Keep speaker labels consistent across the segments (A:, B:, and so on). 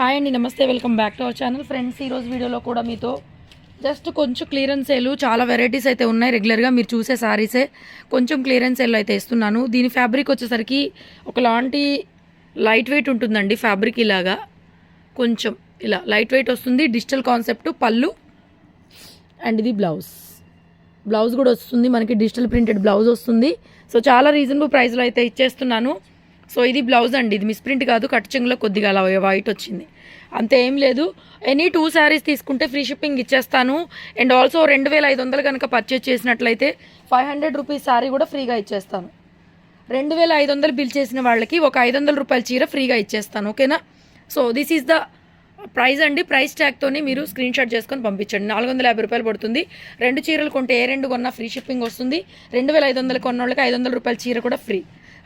A: Hi అండి, నమస్తే. Welcome back to our channel. Friends, ఈరోజు వీడియోలో కూడా మీతో జస్ట్ కొంచెం క్లియరెన్స్ సేల్, చాలా వెరైటీస్ అయితే ఉన్నాయి. రెగ్యులర్గా మీరు చూసే సారీసే కొంచెం క్లియరెన్స్ సేల్ అయితే ఇస్తున్నాను. దీని ఫ్యాబ్రిక్ వచ్చేసరికి ఒకలాంటి లైట్ వెయిట్ ఉంటుందండి. ఫ్యాబ్రిక్ ఇలాగా కొంచెం ఇలా లైట్ వెయిట్ వస్తుంది. డిజిటల్ కాన్సెప్ట్ పళ్ళు అండ్ ఇది బ్లౌజ్ కూడా వస్తుంది మనకి. డిజిటల్ ప్రింటెడ్ బ్లౌజ్ వస్తుంది. సో చాలా రీజనబుల్ ప్రైస్లో అయితే ఇచ్చేస్తున్నాను. సో ఇది బ్లౌజ్ అండి. ఇది మిస్ప్రింట్ కాదు, కట్ చెంగులో కొద్దిగా అలా వైట్ వచ్చింది, అంతే, ఏం లేదు. ఎనీ 2 శారీస్ తీసుకుంటే ఫ్రీ షిప్పింగ్ ఇచ్చేస్తాను. అండ్ ఆల్సో 2500 కనుక పర్చేజ్ చేసినట్లయితే 500 రూపీస్ శారీ కూడా ఫ్రీగా ఇచ్చేస్తాను. 2500 బిల్ చేసిన వాళ్ళకి ఒక 500 రూపాయల చీర ఫ్రీగా ఇచ్చేస్తాను. ఓకేనా? So this is the price అండి. ప్రైస్ ట్యాగ్తోనే మీరు స్క్రీన్ షాట్ చేసుకొని పంపించండి. 450 రూపాయలు పడుతుంది. 2 చీరలు కొంటే ఏ 2 కొన్నా ఫ్రీ షిప్పింగ్ వస్తుంది. 2500 కొన్న వాళ్ళకి 500 రూపాయల చీర కూడా ఫ్రీ.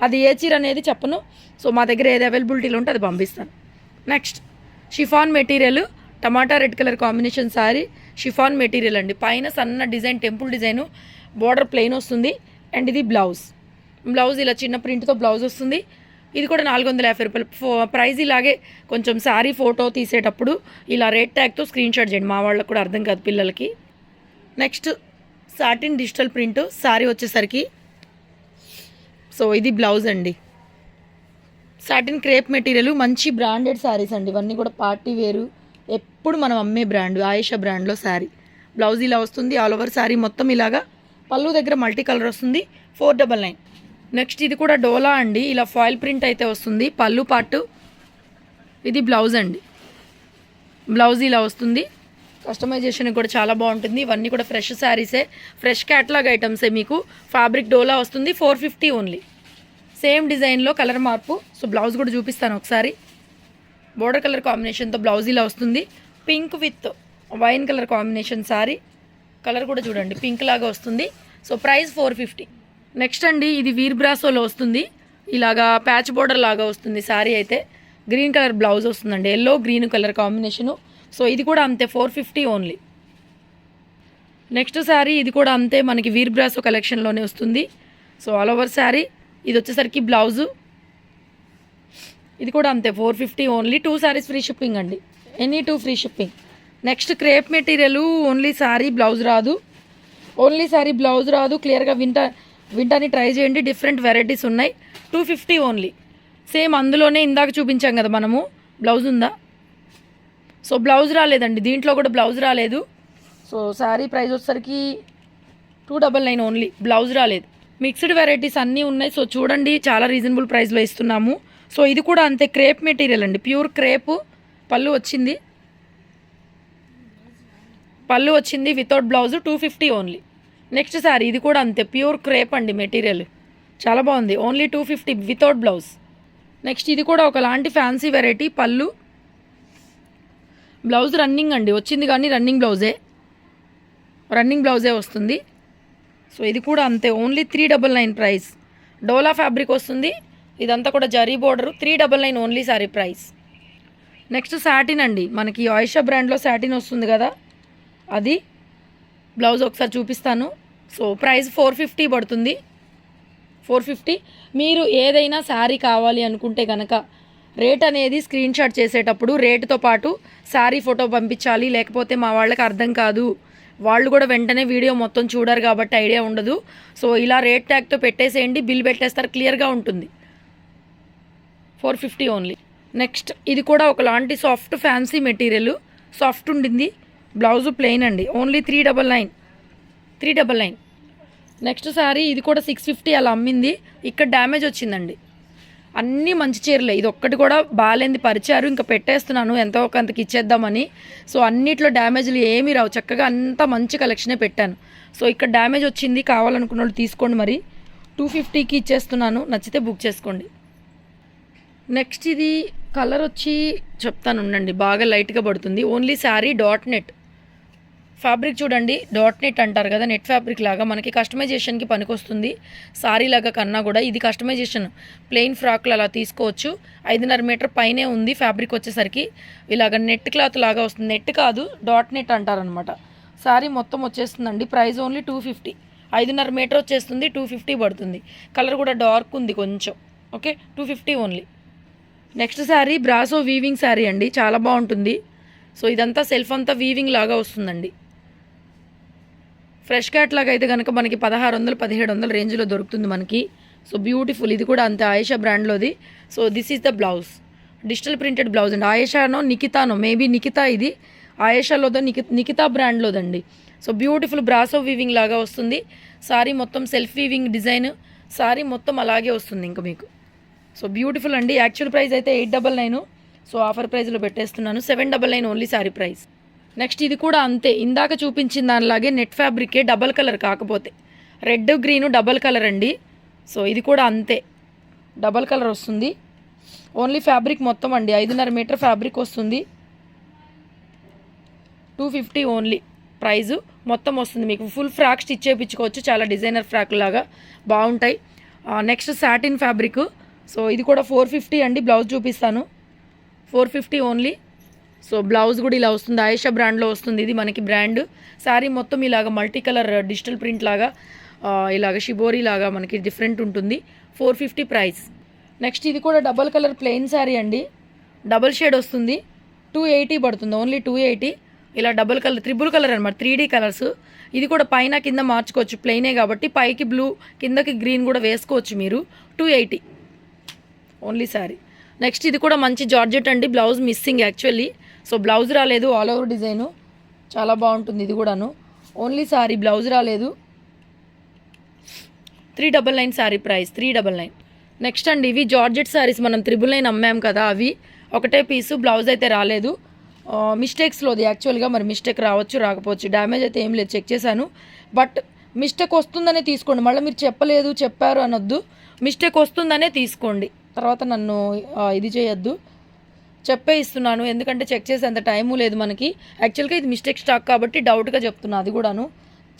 A: అది ఏ చీర అనేది చెప్పను. సో మా దగ్గర ఏది అవైలబిలిటీలో ఉంటే అది పంపిస్తాను. Next chiffon material, tomato red colour combination sari. Chiffon material అండి. పైన సన్న design, temple design, border plain వస్తుంది. అండ్ ఇది బ్లౌజ్ ఇలా చిన్న ప్రింట్తో బ్లౌజ్ వస్తుంది. ఇది కూడా 450 రూపాయలు. ప్రైస్ ఇలాగే కొంచెం శారీ ఫోటో తీసేటప్పుడు ఇలా రేట్ ట్యాగ్తో స్క్రీన్ షాట్ చేయండి. మా వాళ్ళకు కూడా అర్థం కాదు పిల్లలకి. Next satin digital print sari వచ్చేసరికి. సో ఇది బ్లౌజ్ అండి. సాటిన్ క్రేప్ మెటీరియల్, మంచి బ్రాండెడ్ శారీస్ అండి. ఇవన్నీ కూడా పార్టీ వేరు, ఎప్పుడు మనం అమ్మే బ్రాండ్ ఆయేషా బ్రాండ్లో శారీ. బ్లౌజ్ ఇలా వస్తుంది. ఆల్ ఓవర్ శారీ మొత్తం ఇలాగా. పళ్ళు దగ్గర మల్టీ కలర్ వస్తుంది. 499. నెక్స్ట్ ఇది కూడా డోలా అండి. ఇలా ఫాయిల్ ప్రింట్ అయితే వస్తుంది. పళ్ళు పాటు. ఇది బ్లౌజ్ అండి. బ్లౌజ్ ఇలా వస్తుంది. కస్టమైజేషన్ కూడా చాలా బాగుంటుంది. ఇవన్నీ కూడా ఫ్రెష్ శారీసే, ఫ్రెష్ క్యాటలాగ్ ఐటమ్సే. మీకు ఫ్యాబ్రిక్ డోలా వస్తుంది. 450 ఓన్లీ. సేమ్ డిజైన్లో కలర్ మార్పు. సో బ్లౌజ్ కూడా చూపిస్తాను ఒకసారి. బోర్డర్ కలర్ కాంబినేషన్తో బ్లౌజ్ ఇలా వస్తుంది. Pink with wine colour combination sari. Colour కూడా చూడండి, పింక్ లాగా వస్తుంది. So price 450. నెక్స్ట్ అండి, ఇది వీర్ బ్రాసోలో వస్తుంది. ఇలాగా ప్యాచ్ బోర్డర్ లాగా వస్తుంది శారీ అయితే. గ్రీన్ కలర్ బ్లౌజ్ వస్తుందండి. Yellow green colour combination. So ఇది కూడా అంతే, 450 ఓన్లీ. నెక్స్ట్ శారీ ఇది కూడా అంతే, మనకి వీర్ బ్రాసో కలెక్షన్లోనే వస్తుంది. So all over sari. ఇది వచ్చేసరికి బ్లౌజు. ఇది కూడా అంతే, 450 ఓన్లీ. 2 శారీస్ ఫ్రీ షిప్పింగ్ అండి. Any 2 free shipping. Next crepe material, only sari blouse రాదు. క్లియర్గా వింటాని ట్రై చేయండి. డిఫరెంట్ వెరైటీస్ ఉన్నాయి. 250 ఓన్లీ. సేమ్ అందులోనే ఇందాక చూపించాం కదా మనము. బ్లౌజ్ ఉందా? సో బ్లౌజ్ రాలేదండి, దీంట్లో కూడా బ్లౌజ్ రాలేదు. సో శారీ ప్రైస్ వచ్చేసరికి 299 ఓన్లీ. బ్లౌజ్ రాలేదు. మిక్స్డ్ వెరైటీస్ అన్నీ ఉన్నాయి. సో చూడండి, చాలా రీజనబుల్ ప్రైస్లో ఇస్తున్నాము. సో ఇది కూడా అంతే, క్రేప్ మెటీరియల్ అండి. Pure crepe. పళ్ళు వచ్చింది without blouse. 250 only. Next sari ఇది కూడా అంతే, ప్యూర్ క్రేప్ అండి మెటీరియల్. చాలా బాగుంది. Only 250 without blouse. నెక్స్ట్ ఇది కూడా ఒకలాంటి ఫ్యాన్సీ వెరైటీ. పళ్ళు, బ్లౌజ్ రన్నింగ్ అండి వచ్చింది, కానీ రన్నింగ్ బ్లౌజే వస్తుంది. సో ఇది కూడా అంతే, ఓన్లీ 399 ప్రైస్. డోలా ఫ్యాబ్రిక్ వస్తుంది. ఇదంతా కూడా zari border. 399 only sari price. Next satin అండి. మనకి ఆయిషా బ్రాండ్లో సాటిన్ వస్తుంది కదా, అది. బ్లౌజ్ ఒకసారి చూపిస్తాను. సో ప్రైస్ 450 పడుతుంది. 450. మీరు ఏదైనా శారీ కావాలి అనుకుంటే కనుక రేట్ అనేది స్క్రీన్ షాట్ చేసేటప్పుడు రేటుతో పాటు శారీ ఫోటో పంపించాలి. లేకపోతే మా వాళ్ళకి అర్థం కాదు, వాళ్ళు కూడా వెంటనే వీడియో మొత్తం చూడరు కాబట్టి ఐడియా ఉండదు. సో ఇలా రేట్ ట్యాగ్తో పెట్టేసేయండి, బిల్ పెట్టేస్తారు, క్లియర్గా ఉంటుంది. 450 ఓన్లీ. నెక్స్ట్ ఇది కూడా ఒకలాంటి సాఫ్ట్ ఫ్యాన్సీ మెటీరియల్. సాఫ్ట్ ఉండింది. బ్లౌజు ప్లెయిన్ అండి. ఓన్లీ 399. నెక్స్ట్ శారీ ఇది కూడా 650 అలా అమ్మింది. ఇక్కడ డ్యామేజ్ వచ్చిందండి. అన్నీ మంచి చీరలే. ఇది ఒక్కటి కూడా బాగాలేంది పరిచారు, ఇంకా పెట్టేస్తున్నాను ఎంతో కొంతకి ఇచ్చేద్దామని. సో అన్నిట్లో డ్యామేజ్లు ఏమీ రావు, చక్కగా అంతా మంచి కలెక్షనే పెట్టాను. సో ఇక్కడ డ్యామేజ్ వచ్చింది, కావాలనుకున్న వాళ్ళు తీసుకోండి. మరి 250కి ఇచ్చేస్తున్నాను, నచ్చితే బుక్ చేసుకోండి. నెక్స్ట్ ఇది కలర్ వచ్చి చెప్తాను ఉండండి, బాగా లైట్గా పడుతుంది. Only sari dot net fabric చూడండి. డాట్ నెట్ అంటారు కదా, నెట్ ఫ్యాబ్రిక్ లాగా మనకి కస్టమైజేషన్కి పనికొస్తుంది. సారీ లాగా కన్నా కూడా ఇది కస్టమైజేషన్. ప్లెయిన్ ఫ్రాక్లు అలా తీసుకోవచ్చు. 5.5 మీటర్ పైనే ఉంది ఫ్యాబ్రిక్ వచ్చేసరికి. ఇలాగ నెట్ క్లాత్ లాగా వస్తుంది. నెట్ కాదు, డాట్ నెట్ అంటారనమాట. సారీ మొత్తం వచ్చేస్తుందండి. Price only 250. 5.5 మీటర్ వచ్చేస్తుంది. 250 పడుతుంది. కలర్ కూడా డార్క్ ఉంది కొంచెం. Okay, 250 only. Next sari brasso weaving sari అండి, చాలా బాగుంటుంది. సో ఇదంతా సెల్ఫ్ అంతా వీవింగ్ లాగా వస్తుందండి. ఫ్రెష్ క్యాట్లాగ్ అయితే కనుక మనకి 1600-1700 రేంజ్లో దొరుకుతుంది మనకి. సో బ్యూటిఫుల్, ఇది కూడా అంతే ఆయేషా బ్రాండ్లోది. So this is the blouse, digital printed blouse అండి. ఆయేషానో నికితానో, మేబీ నికితా, ఇది ఆయేషాలోదో నికితా బ్రాండ్లోదండి. సో బ్యూటిఫుల్ బ్రాసో వీవింగ్ లాగా వస్తుంది. సారీ మొత్తం సెల్ఫ్ వీవింగ్ డిజైన్, సారీ మొత్తం అలాగే వస్తుంది ఇంకా మీకు. సో బ్యూటిఫుల్ అండి. యాక్చువల్ ప్రైస్ అయితే 899, సో ఆఫర్ ప్రైస్లో పెట్టేస్తున్నాను 799 ఓన్లీ సారీ ప్రైస్. నెక్స్ట్ ఇది కూడా అంతే, ఇందాక చూపించిన దానిలాగే నెట్ ఫ్యాబ్రికే, డబల్ కలర్, కాకపోతే రెడ్ గ్రీన్ డబల్ కలర్ అండి. సో ఇది కూడా అంతే డబల్ కలర్ వస్తుంది. ఓన్లీ ఫ్యాబ్రిక్ మొత్తం అండి 5.5 మీటర్ ఫ్యాబ్రిక్ వస్తుంది. 250 ఓన్లీ ప్రైజు మొత్తం వస్తుంది మీకు. ఫుల్ ఫ్రాక్ స్టిచ్ చేయించుకోవచ్చు, చాలా డిజైనర్ ఫ్రాక్ లాగా బాగుంటాయి. Next satin fabric. సో ఇది కూడా 450 అండి. బ్లౌజ్ చూపిస్తాను, 450 ఓన్లీ. సో బ్లౌజ్ కూడా ఇలా వస్తుంది, ఆయేషా బ్రాండ్లో వస్తుంది. ఇది మనకి బ్రాండ్. శారీ మొత్తం ఇలాగ మల్టీ కలర్ డిజిటల్ ప్రింట్ లాగా, ఇలాగ షిబోరీ లాగా మనకి డిఫరెంట్ ఉంటుంది. 450 ప్రైస్. నెక్స్ట్ ఇది కూడా డబల్ కలర్ ప్లెయిన్ శారీ అండి, డబల్ షేడ్ వస్తుంది. 280 పడుతుంది, ఓన్లీ 280. ఇలా డబల్ కలర్, త్రిబుల్ కలర్ అనమాట, 3D కలర్స్. ఇది కూడా పైన కింద మార్చుకోవచ్చు, ప్లెయినే కాబట్టి పైకి బ్లూ కిందకి గ్రీన్ కూడా వేసుకోవచ్చు మీరు. 280 ఓన్లీ శారీ. నెక్స్ట్ ఇది కూడా మంచి జార్జెట్ అండి, blouse missing actually. So blouse రాలేదు, ఆల్ ఓవర్ డిజైను చాలా బాగుంటుంది. ఇది కూడాను ఓన్లీ శారీ, బ్లౌజ్ రాలేదు. 399 శారీ ప్రైస్, 399. నెక్స్ట్ అండి ఇవి జార్జెట్ శారీస్, మనం 999 అమ్మాం కదా, అవి ఒకటే పీసు, బ్లౌజ్ అయితే రాలేదు. మిస్టేక్స్లోది యాక్చువల్గా, మరి మిస్టేక్ రావచ్చు రాకపోవచ్చు, డ్యామేజ్ అయితే ఏం లేదు, చెక్ చేశాను. బట్ మిస్టేక్ వస్తుందనే తీసుకోండి, మళ్ళీ మీరు చెప్పలేదు చెప్పారు అనొద్దు, మిస్టేక్ వస్తుందనే తీసుకోండి. తర్వాత నన్ను ఇది చేయొద్దు, చెప్పే ఇస్తున్నాను, ఎందుకంటే చెక్ చేసే అంత టైము లేదు మనకి. యాక్చువల్గా ఇది మిస్టేక్ స్టాక్ కాబట్టి డౌట్గా చెప్తున్నా. అది కూడాను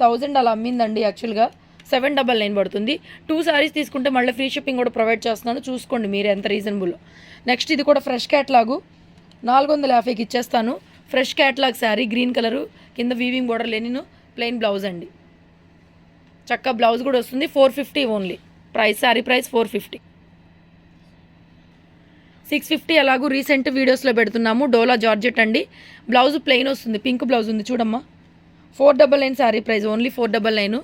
A: 1000 అలా అమ్మిందండి, యాక్చువల్గా 799 పడుతుంది. 2 శారీస్ తీసుకుంటే మళ్ళీ ఫ్రీ షిప్పింగ్ కూడా ప్రొవైడ్ చేస్తున్నాను, చూసుకోండి మీరు ఎంత రీజనబుల్. నెక్స్ట్ ఇది కూడా ఫ్రెష్ క్యాట్లాగు, 450కి ఇచ్చేస్తాను. Fresh catalogue sari, green colour, కింద weaving border linen, plain blouse అండి. చక్క బ్లౌజ్ కూడా వస్తుంది. 450 ఓన్లీ ప్రైస్, శారీ ప్రైస్ 450. 650 అలాగూ రీసెంట్ వీడియోస్లో పెడుతున్నాము. డోలా జార్జెట్ అండి, బ్లౌజ్ ప్లెయిన్ వస్తుంది, పింక్ బ్లౌజ్ ఉంది చూడమ్మా. 499 sari price, only 499.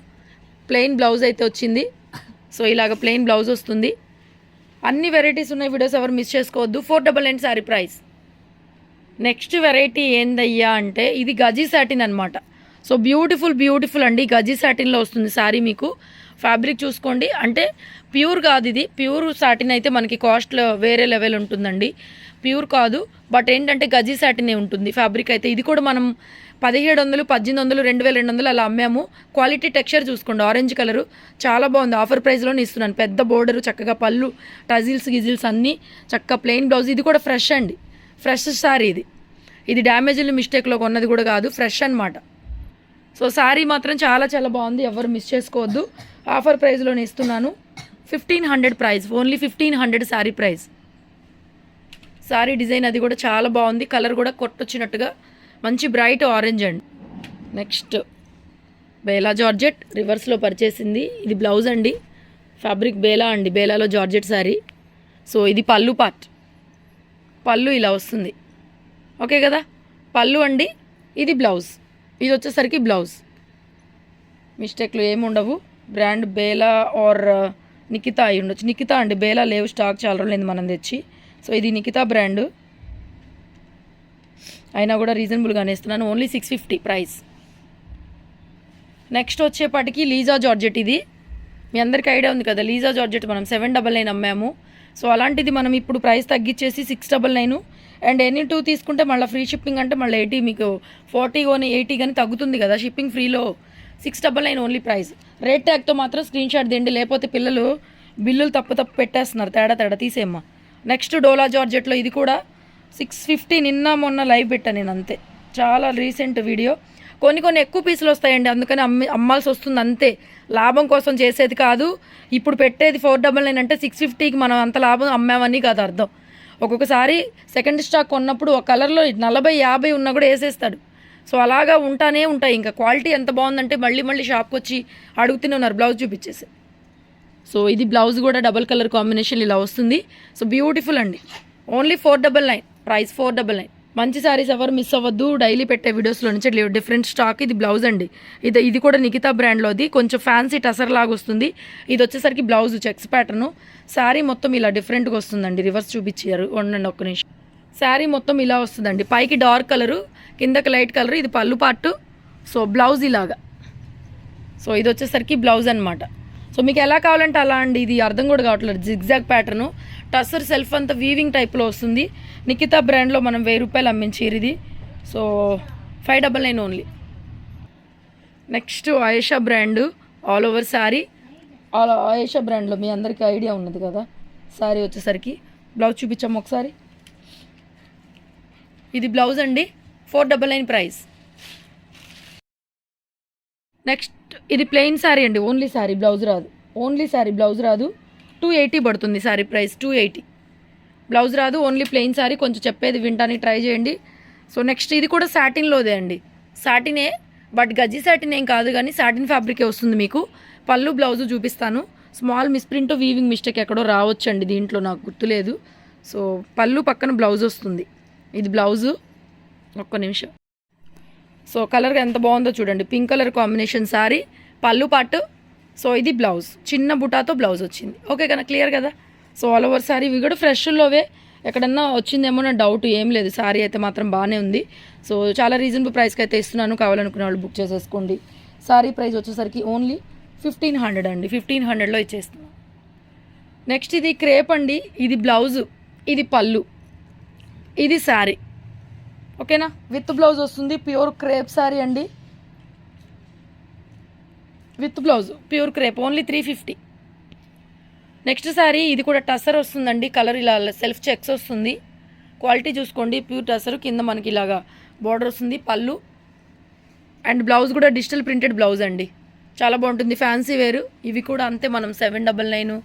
A: Plain blouse అయితే వచ్చింది. సో ఇలాగ ప్లెయిన్ బ్లౌజ్ వస్తుంది. అన్ని వెరైటీస్ ఉన్నాయి, వీడియోస్ ఎవరు మిస్ చేసుకోవద్దు. 499 శారీ ప్రైస్. నెక్స్ట్ వెరైటీ ఏందయ్యా అంటే ఇది గజీ సాటిన్ అనమాట. సో బ్యూటిఫుల్ అండి, గజీ సాటిన్లో వస్తుంది శారీ మీకు. ఫ్యాబ్రిక్ చూసుకోండి, అంటే ప్యూర్ కాదు ఇది, ప్యూర్ సాటిన్ అయితే మనకి కాస్ట్లో వేరే లెవెల్ ఉంటుందండి, ప్యూర్ కాదు. బట్ ఏంటంటే గజీ సాటినే ఉంటుంది ఫ్యాబ్రిక్ అయితే. ఇది కూడా మనం 1700, 1800, 2200 అలా అమ్మాము. క్వాలిటీ టెక్స్చర్ చూసుకోండి, ఆరెంజ్ కలరు చాలా బాగుంది. ఆఫర్ ప్రైస్లోనే ఇస్తున్నాను. పెద్ద బోర్డరు, చక్కగా పళ్ళు, టజిల్స్ గిజిల్స్ అన్నీ, చక్కగా ప్లెయిన్ బ్లౌజ్. ఇది కూడా ఫ్రెష్ అండి, ఫ్రెష్ శారీ. ఇది డ్యామేజ్లు మిస్టేక్లో కొన్నది కూడా కాదు, ఫ్రెష్ అనమాట. సో శారీ మాత్రం చాలా చాలా బాగుంది, ఎవరు మిస్ చేసుకోవద్దు. ఆఫర్ ప్రైస్లోనే ఇస్తున్నాను. 1500 price, only 1500 sari price. Sari design అది కూడా చాలా బాగుంది, కలర్ కూడా కొట్టొచ్చినట్టుగా మంచి బ్రైట్ ఆరెంజ్ అండి. నెక్స్ట్ బేలా జార్జెట్, రివర్స్లో పర్చేసింది. ఇది బ్లౌజ్ అండి, ఫ్యాబ్రిక్ బేలా అండి, బేలాలో జార్జెట్ శారీ. సో ఇది పళ్ళు పార్ట్, పళ్ళు ఇలా వస్తుంది, ఓకే కదా, పళ్ళు అండి. ఇది బ్లౌజ్, ఇది వచ్చేసరికి బ్లౌజ్. మిస్టేక్లు ఏమి ఉండవు. బ్రాండ్ బేలా ఆర్ నికితా అయి ఉండొచ్చు, నికితా అండి, బేలా లేవు స్టాక్, చాలా రోజులైంది మనం తెచ్చి. సో ఇది నికితా బ్రాండ్ అయినా కూడా రీజనబుల్గానే ఇస్తున్నాను, ఓన్లీ 650 ప్రైస్. నెక్స్ట్ వచ్చేపాటికి లీజా జార్జెట్. ఇది మీ అందరికీ ఐడియా ఉంది కదా, లీజా జార్జెట్ మనం 799 అమ్మాము. సో అలాంటిది మనం ఇప్పుడు ప్రైస్ తగ్గించేసి 699. అండ్ ఎనీ 2 తీసుకుంటే మళ్ళీ ఫ్రీ షిప్పింగ్, అంటే మళ్ళీ 80 మీకు 40 కానీ 80 కానీ తగ్గుతుంది కదా షిప్పింగ్ ఫ్రీలో. 699 only price. రేట్ ట్యాగ్తో మాత్రం స్క్రీన్ షాట్ తీయండి, లేకపోతే పిల్లలు బిల్లులు తప్పు పెట్టేస్తున్నారు, తేడా తీసేమ్మా. నెక్స్ట్ డోలా జార్జెట్లో ఇది కూడా 650. నిన్న మొన్న లైవ్ పెట్టాను నేను, అంతే, చాలా రీసెంట్ వీడియో. కొన్ని ఎక్కువ పీసులు వస్తాయండి, అందుకని అమ్మాల్సి వస్తుంది, అంతే. లాభం కోసం చేసేది కాదు. ఇప్పుడు పెట్టేది 499 అంటే 650కి మనం అంత లాభం అమ్మామని కాదు అర్థం. ఒక్కొక్కసారి సెకండ్ స్టాక్ కొన్నప్పుడు ఒక కలర్లో 40-50 ఉన్నా కూడా వేసేస్తాడు. సో అలాగా ఉంటాయి. ఇంకా క్వాలిటీ ఎంత బాగుందంటే మళ్ళీ షాప్కి వచ్చి అడుగుతూనే ఉన్నారు బ్లౌజ్ చూపించేసి. సో ఇది బ్లౌజ్ కూడా డబల్ కలర్ కాంబినేషన్ ఇలా వస్తుంది. సో బ్యూటిఫుల్ అండి, ఓన్లీ 499 ప్రైస్ 499. మంచి శారీస్ ఎవరు మిస్ అవ్వద్దు. డైలీ పెట్టే వీడియోస్లో నుంచి డిఫరెంట్ స్టాక్. ఇది బ్లౌజ్ అండి. ఇది కూడా నికితా బ్రాండ్లోది. కొంచెం ఫ్యాన్సీ టసర్ లాగా వస్తుంది. ఇది వచ్చేసరికి బ్లౌజ్ చెక్స్ ప్యాటర్ను. శారీ మొత్తం ఇలా డిఫరెంట్గా వస్తుందండి. రివర్స్ చూపించారు. ఉండండి ఒక్క నిమిషం. శారీ మొత్తం ఇలా వస్తుందండి. పైకి డార్క్ కలరు, కిందకి లైట్ కలరు. ఇది పళ్ళు పార్టు. సో బ్లౌజ్ ఇలాగా. సో ఇది వచ్చేసరికి బ్లౌజ్ అనమాట. సో మీకు ఎలా కావాలంటే అలా అండి. ఇది అర్థం కూడా కావట్లేదు. జిగ్జాగ్ ప్యాటర్ను, టసర్ సెల్ఫ్ అంతా వీవింగ్ టైప్లో వస్తుంది. నికితా బ్రాండ్లో మనం 1000 రూపాయలు అమ్మించి ఇది. So 599 only. Next Ayesha brand all over sari. Ayesha బ్రాండ్లో మీ అందరికీ ఐడియా ఉన్నది కదా. శారీ వచ్చేసరికి బ్లౌజ్ చూపించాము ఒకసారి. ఇది బ్లౌజ్ అండి. 499 ప్రైస్. నెక్స్ట్ ఇది ప్లెయిన్ శారీ అండి. ఓన్లీ శారీ బ్లౌజ్ రాదు. ఓన్లీ శారీ బ్లౌజ్ రాదు. 280 పడుతుంది శారీ ప్రైస్. 280 బ్లౌజ్ రాదు. Only plain sari. కొంచెం చెప్పేది వింటానికి ట్రై చేయండి. సో నెక్స్ట్ ఇది కూడా సాటిన్లోదే అండి. సాటినే, బట్ గజ్జి సాటిన్ ఏం కాదు కానీ సాటిన్ ఫ్యాబ్రికే వస్తుంది మీకు. పళ్ళు బ్లౌజు చూపిస్తాను. స్మాల్ మిస్ప్రింట్ వీవింగ్ మిస్టేక్ ఎక్కడో రావచ్చండి దీంట్లో, నాకు గుర్తులేదు. సో పళ్ళు పక్కన బ్లౌజ్ వస్తుంది. ఇది బ్లౌజు. ఒక్క నిమిషం. సో కలర్ ఎంత బాగుందో చూడండి. పింక్ కలర్ కాంబినేషన్ శారీ, పళ్ళు పాటు. సో ఇది బ్లౌజ్. చిన్న బుటాతో బ్లౌజ్ వచ్చింది. ఓకే కదా, క్లియర్ కదా. So all over sari. ఇవి కూడా ఫ్రెష్లోవే. ఎక్కడన్నా వచ్చిందేమో నా డౌట్ ఏం లేదు. శారీ అయితే మాత్రం బాగానే ఉంది. సో చాలా రీజనబుల్ ప్రైస్కి అయితే ఇస్తున్నాను. కావాలనుకునే వాళ్ళు బుక్ చేసేసుకోండి. శారీ ప్రైస్ వచ్చేసరికి ఓన్లీ 1500 అండి. 1500లో ఇచ్చేస్తున్నాను. నెక్స్ట్ ఇది క్రేప్ అండి. ఇది బ్లౌజు, ఇది పళ్ళు, ఇది శారీ. ఓకేనా, విత్ బ్లౌజ్ వస్తుంది. ప్యూర్ క్రేప్ శారీ అండి. With blouse pure crepe. Only 350. Next sari. ఇది కూడా టసర్ వస్తుందండి. కలర్ ఇలా సెల్ఫ్ చెక్స్ వస్తుంది. క్వాలిటీ చూసుకోండి. ప్యూర్ టసర్. కింద మనకి ఇలాగా బార్డర్ వస్తుంది. పళ్ళు అండ్ బ్లౌజ్ కూడా డిజిటల్ ప్రింటెడ్ బ్లౌజ్ అండి. చాలా బాగుంటుంది. ఫ్యాన్సీ వేరు. ఇవి కూడా అంతే. మనం 799,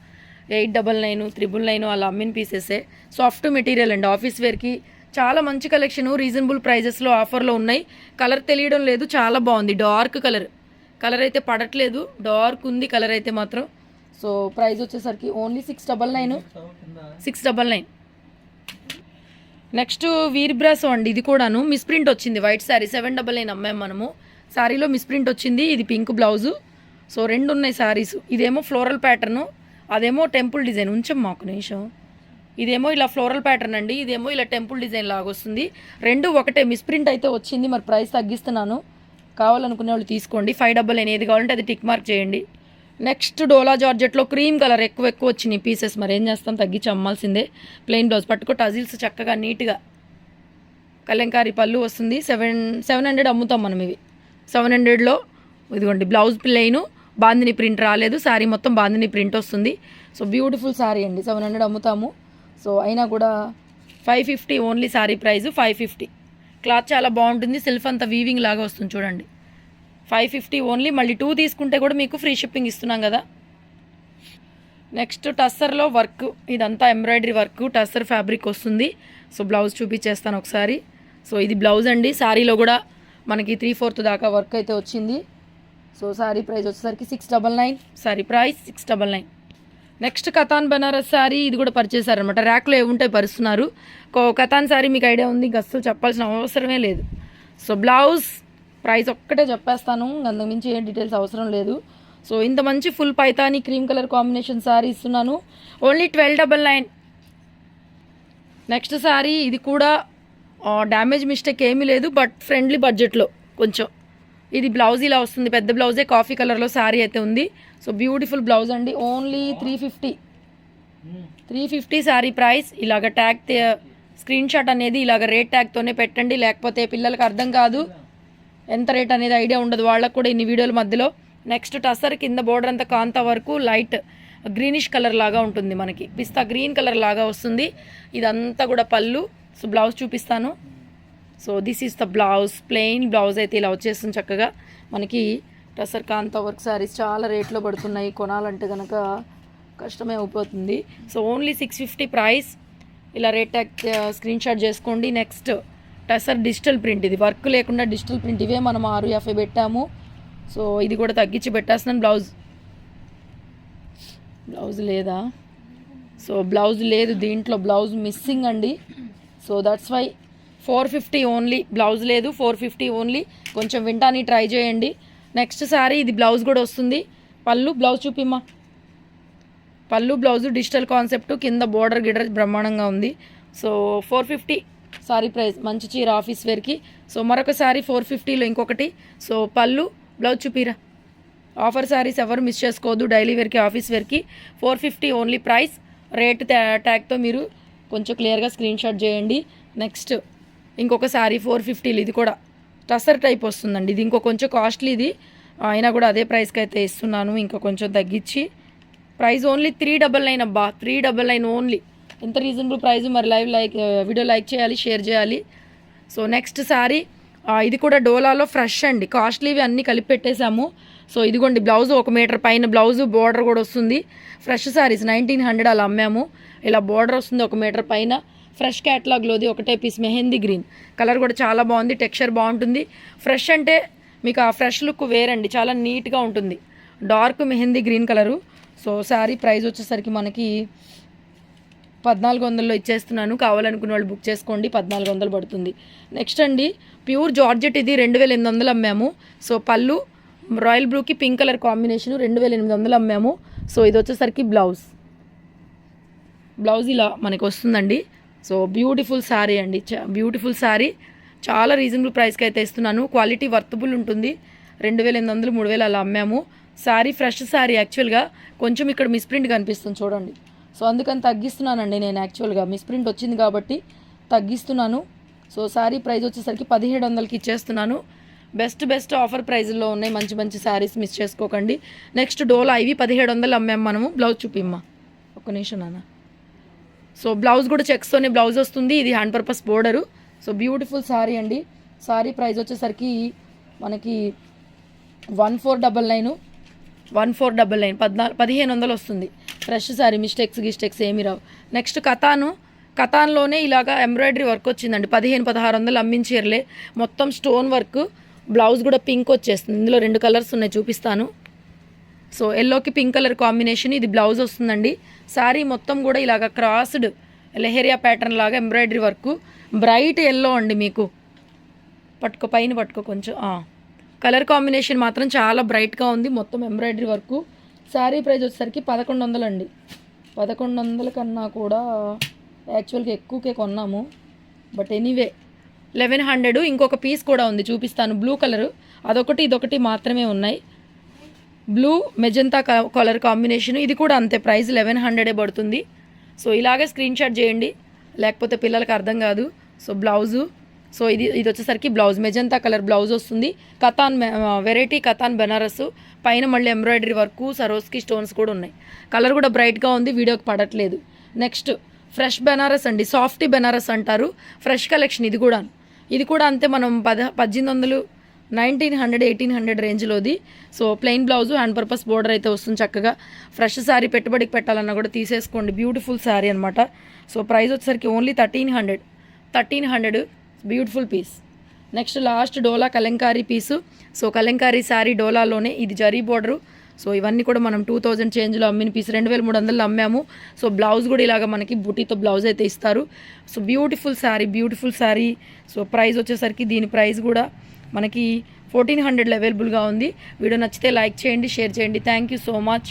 A: 899, 999 అలా అమ్మిన పీసెసే. సాఫ్ట్ మెటీరియల్ అండి. ఆఫీస్ వేర్కి చాలా మంచి కలెక్షన్. రీజనబుల్ ప్రైజెస్లో ఆఫర్లో ఉన్నాయి. కలర్ తెలియడం లేదు. చాలా బాగుంది. డార్క్ కలర్ అయితే పడట్లేదు. డార్క్ ఉంది కలర్ అయితే మాత్రం. సో ప్రైస్ వచ్చేసరికి ఓన్లీ 699. నెక్స్ట్ వీర్ బ్రాసో అండి. ఇది కూడాను మిస్ప్రింట్ వచ్చింది. వైట్ శారీ 799 అమ్మాం మనము. శారీలో మిస్ప్రింట్ వచ్చింది. ఇది పింక్ బ్లౌజు. సో 2 ఉన్నాయి శారీస్. ఇదేమో ఫ్లోరల్ ప్యాటర్ను, అదేమో టెంపుల్ డిజైన్. ఉంచం మాకు నిమిషం. ఇదేమో ఇలా ఫ్లోరల్ ప్యాటర్న్ అండి. ఇదేమో ఇలా టెంపుల్ డిజైన్ లాగా వస్తుంది. 2 ఒకటే. మిస్ప్రింట్ అయితే వచ్చింది. మరి ప్రైస్ తగ్గిస్తున్నాను. కావాలనుకునే వాళ్ళు తీసుకోండి. 599. ఏది కావాలంటే అది టిక్ మార్క్ చేయండి. నెక్స్ట్ డోలా జార్జెట్లో క్రీమ్ కలర్ ఎక్కువ వచ్చినాయి పీసెస్. మరి ఏం చేస్తాం, తగ్గించి అమ్మాల్సిందే. ప్లెయిన్ బ్లౌజ్ పట్టుకో. టజిల్స్ చక్కగా నీట్గా కలంకారీ పళ్ళు వస్తుంది. 700 అమ్ముతాం మనం ఇవి. 700లో ఇదిగోండి బ్లౌజ్ ప్లెయిన్, బాందిని ప్రింట్ రాలేదు. శారీ మొత్తం బాందిని ప్రింట్ వస్తుంది. సో బ్యూటిఫుల్ శారీ అండి. 700 అమ్ముతాము. సో అయినా కూడా 550 ఓన్లీ. శారీ ప్రైస్ 550. క్లాత్ చాలా బాగుంటుంది. సెల్ఫ్ అంతా వీవింగ్ లాగా వస్తుంది చూడండి. 550 ఓన్లీ. మళ్ళీ 2 తీసుకుంటే కూడా మీకు ఫ్రీ షిప్పింగ్ ఇస్తున్నాం కదా. నెక్స్ట్ టస్సర్లో వర్క్. ఇదంతా ఎంబ్రాయిడరీ వర్క్. టస్సర్ ఫ్యాబ్రిక్ వస్తుంది. సో బ్లౌజ్ చూపించేస్తాను ఒకసారి. సో ఇది బ్లౌజ్ అండి. శారీలో కూడా మనకి 3/4 దాకా వర్క్ అయితే వచ్చింది. సో శారీ ప్రైస్ వచ్చేసరికి 699. శారీ ప్రైస్ 699. నెక్స్ట్ కతాన్ బనారస్ శారీ. ఇది కూడా పరిచేశారనమాట. ర్యాక్లో ఏముంటాయి పరుస్తున్నారు. కతాన్ శారీ మీకు ఐడియా ఉంది. అస్సలు చెప్పాల్సిన అవసరమే లేదు. సో బ్లౌజ్ ప్రైస్ ఒక్కటే చెప్పేస్తాను. అంతకుమించి ఏం డీటెయిల్స్ అవసరం లేదు. సో ఇంత మంచి full Paithani cream colour combination sari ఇస్తున్నాను. ఓన్లీ 1299. నెక్స్ట్ శారీ. ఇది కూడా డ్యామేజ్ మిస్టేక్ ఏమీ లేదు. బట్ ఫ్రెండ్లీ బడ్జెట్లో కొంచెం. ఇది బ్లౌజ్ ఇలా వస్తుంది. పెద్ద బ్లౌజే. కాఫీ కలర్లో శారీ అయితే ఉంది. సో బ్యూటిఫుల్ బ్లౌజ్ అండి. Only 350 sari price. ఇలాగ ట్యాగ్ స్క్రీన్ షాట్ అనేది ఇలాగ రేట్ ట్యాగ్తోనే పెట్టండి. లేకపోతే పిల్లలకి అర్థం కాదు, ఎంత రేట్ అనేది ఐడియా ఉండదు వాళ్ళకు కూడా ఇన్ని వీడియోల మధ్యలో. నెక్స్ట్ టసర్ కింద బోర్డర్ అంతా కాంతా వరకు లైట్ గ్రీనిష్ కలర్ లాగా ఉంటుంది. మనకి పిస్తా గ్రీన్ కలర్ లాగా వస్తుంది. ఇదంతా కూడా పళ్ళు. సో బ్లౌజ్ చూపిస్తాను. So this is the blouse. Plain blouse అయితే ఇలా వచ్చేస్తుంది చక్కగా. మనకి టసర్ కాంతా వర్క్ శారీస్ చాలా రేట్లో పడుతున్నాయి. కొనాలంటే కనుక కష్టమే అయిపోతుంది. So only 650 price. ఇలా రేట్ ట్యాగ్ స్క్రీన్ షాట్ చేసుకోండి. Next tussar digital print. ఇది వర్క్ లేకుండా డిజిటల్ ప్రింట్. ఇవే మనం 650 పెట్టాము. సో ఇది కూడా తగ్గించి పెట్టేస్తున్నాను. బ్లౌజ్ లేదా సో బ్లౌజ్ లేదు దీంట్లో, బ్లౌజ్ మిస్సింగ్ అండి. So that's why 450 only, blouse లేదు 450 ఓన్లీ. కొంచెం వింటాని ట్రై చేయండి. నెక్స్ట్ సారీ ఇది బ్లౌజ్ కూడా వస్తుంది. పళ్ళు బ్లౌజ్ చూపిమ్మా. పళ్ళు బ్లౌజ్ డిజిటల్ కాన్సెప్ట్, కింద బోర్డర్ గిడర్ బ్రహ్మాండంగా ఉంది. సో 450 సారీ ప్రైస్, మంచి చీర ఆఫీస్ వేర్కి. సో మరొకసారి 450లో ఇంకొకటి. సో పళ్ళు బ్లౌజ్ చూపిరా. ఆఫర్ సారీస్ ఎవరు మిస్ చేసుకోవద్దు, డైలీ వేర్కి ఆఫీస్ వేర్కి 450 ఓన్లీ ప్రైస్. రేట్ ట్యాగ్తో మీరు కొంచెం క్లియర్గా స్క్రీన్ షాట్ చేయండి. నెక్స్ట్ ఇంకొక సారీ 450, ఇది కూడా టసర్ టైప్ వస్తుందండి. ఇది ఇంకో కొంచెం కాస్ట్లీ, ఇది అయినా కూడా అదే ప్రైస్కి అయితే ఇస్తున్నాను, ఇంకా కొంచెం తగ్గించి. ప్రైస్ ఓన్లీ 399 అబ్బా, 399 ఓన్లీ. ఎంత రీజనబుల్ ప్రైస్. మరి వీడియో లైక్ చేయాలి, షేర్ చేయాలి. సో నెక్స్ట్ సారీ ఇది కూడా డోలాలో ఫ్రెష్ అండి, కాస్ట్లీవి అన్నీ కలిపి పెట్టేశాము. సో ఇదిగోండి బ్లౌజ్ 1 మీటర్ పైన బ్లౌజు, బోర్డర్ కూడా వస్తుంది. ఫ్రెష్ సారీస్ 1900 అలా అమ్మాము. ఇలా బోర్డర్ వస్తుంది 1 మీటర్ పైన. ఫ్రెష్ క్యాటలాగ్లోది ఒకటే పీస్, మెహందీ గ్రీన్ కలర్ కూడా చాలా బాగుంది, టెక్స్చర్ బాగుంటుంది. ఫ్రెష్ అంటే మీకు ఆ ఫ్రెష్ లుక్ వేరండి, చాలా నీట్గా ఉంటుంది. Dark mehndi green colour. So sari price వచ్చేసరికి మనకి 1400లో ఇచ్చేస్తున్నాను. కావాలనుకున్న వాళ్ళు బుక్ చేసుకోండి, 1400 పడుతుంది. నెక్స్ట్ అండి ప్యూర్ జార్జెట్, ఇది 2800 అమ్మాము. సో పళ్ళు రాయల్ బ్లూకి పింక్ కలర్ కాంబినేషన్ 2800 అమ్మాము. సో ఇది వచ్చేసరికి బ్లౌజ్ ఇలా మనకి వస్తుందండి. సో బ్యూటిఫుల్ శారీ అండి, బ్యూటిఫుల్ శారీ. చాలా రీజనబుల్ ప్రైస్కి అయితే ఇస్తున్నాను. క్వాలిటీ వర్తబుల్ ఉంటుంది. 2800, 3000 అలా అమ్మాము. శారీ ఫ్రెష్ శారీ. యాక్చువల్గా కొంచెం ఇక్కడ మిస్ప్రింట్ కనిపిస్తుంది చూడండి. సో అందుకని తగ్గిస్తున్నానండి నేను. యాక్చువల్గా మిస్ప్రింట్ వచ్చింది కాబట్టి తగ్గిస్తున్నాను. సో శారీ ప్రైస్ వచ్చేసరికి 1700కి ఇచ్చేస్తున్నాను. బెస్ట్ ఆఫర్ ప్రైజ్లో ఉన్నాయి, మంచి మంచి శారీస్ మిస్ చేసుకోకండి. నెక్స్ట్ డోలా, ఇవి 1700 అమ్మాము మనము. బ్లౌజ్ చూపిమ్మా, ఒక్క నిమిషం నాన్న. సో బ్లౌజ్ కూడా చెక్స్తోనే బ్లౌజ్ వస్తుంది. ఇది hand purpose border. So beautiful sari అండి. శారీ ప్రైస్ వచ్చేసరికి మనకి 1499 1500 వస్తుంది. ఫ్రెష్ శారీ, మిస్టేక్స్ ఏమీ రావు. నెక్స్ట్ కథాన్లోనే ఇలాగా ఎంబ్రాయిడరీ వర్క్ వచ్చిందండి. 1500-1600 అమ్మించేర్లే. మొత్తం స్టోన్ వర్క్. బ్లౌజ్ కూడా పింక్ వచ్చేస్తుంది. ఇందులో 2 కలర్స్ ఉన్నాయి, చూపిస్తాను. సో ఎల్లోకి పింక్ కలర్ కాంబినేషన్, ఇది బ్లౌజ్ వస్తుందండి. శారీ మొత్తం కూడా ఇలాగ క్రాస్డ్ లెహరియా ప్యాటర్న్ లాగా ఎంబ్రాయిడరీ వర్క్. బ్రైట్ ఎల్లో అండి, మీకు పైన పట్టుకో కొంచెం. కలర్ కాంబినేషన్ మాత్రం చాలా బ్రైట్గా ఉంది, మొత్తం ఎంబ్రాయిడరీ వర్క్. శారీ ప్రైస్ వచ్చేసరికి 1100 అండి. 1100 కన్నా కూడా యాక్చువల్గా ఎక్కువకే కొన్నాము, బట్ ఎనీవే 1100. ఇంకొక పీస్ కూడా ఉంది, చూపిస్తాను. బ్లూ కలరు, అదొకటి ఇదొకటి మాత్రమే ఉన్నాయి. బ్లూ మెజంతా కలర్ కాంబినేషన్, ఇది కూడా అంతే ప్రైస్ 1100 పడుతుంది. సో ఇలాగే స్క్రీన్ షాట్ చేయండి, లేకపోతే పిల్లలకి అర్థం కాదు. సో బ్లౌజు, సో ఇది వచ్చేసరికి బ్లౌజ్ మెజంతా కలర్ బ్లౌజ్ వస్తుంది. వెరైటీ కథాన్ బెనారస్, పైన మళ్ళీ ఎంబ్రాయిడరీ వర్క్, సరోస్కి స్టోన్స్ కూడా ఉన్నాయి. కలర్ కూడా బ్రైట్గా ఉంది, వీడియోకి పడట్లేదు. నెక్స్ట్ ఫ్రెష్ బెనారస్ అండి, సాఫ్టీ బెనారస్ అంటారు. ఫ్రెష్ కలెక్షన్ ఇది కూడా అంతే. మనం 1800, 1900, 1800 రేంజ్లోది. So plain blouse, hand purpose border అయితే వస్తుంది చక్కగా. ఫ్రెష్ శారీ పెట్టుబడికి పెట్టాలన్నా కూడా తీసేసుకోండి, బ్యూటిఫుల్ శారీ అనమాట. సో ప్రైస్ వచ్చేసరికి only 1300. Beautiful piece. Next last dola kalamkari piece. So kalamkari sari డోలాలోనే, ఇది జరీ బోర్డరు. సో ఇవన్నీ కూడా మనం 2000 చేంజ్లో అమ్మిన పీస్, 2300 అమ్మాము. సో బ్లౌజ్ కూడా ఇలాగ మనకి బుటీతో బ్లౌజ్ అయితే ఇస్తారు. So beautiful sari. So price వచ్చేసరికి దీని ప్రైస్ కూడా మనకి 1400 అవైలబుల్గా ఉంది. వీడియో నచ్చితే లైక్ చేయండి, షేర్ చేయండి. Thank you so much.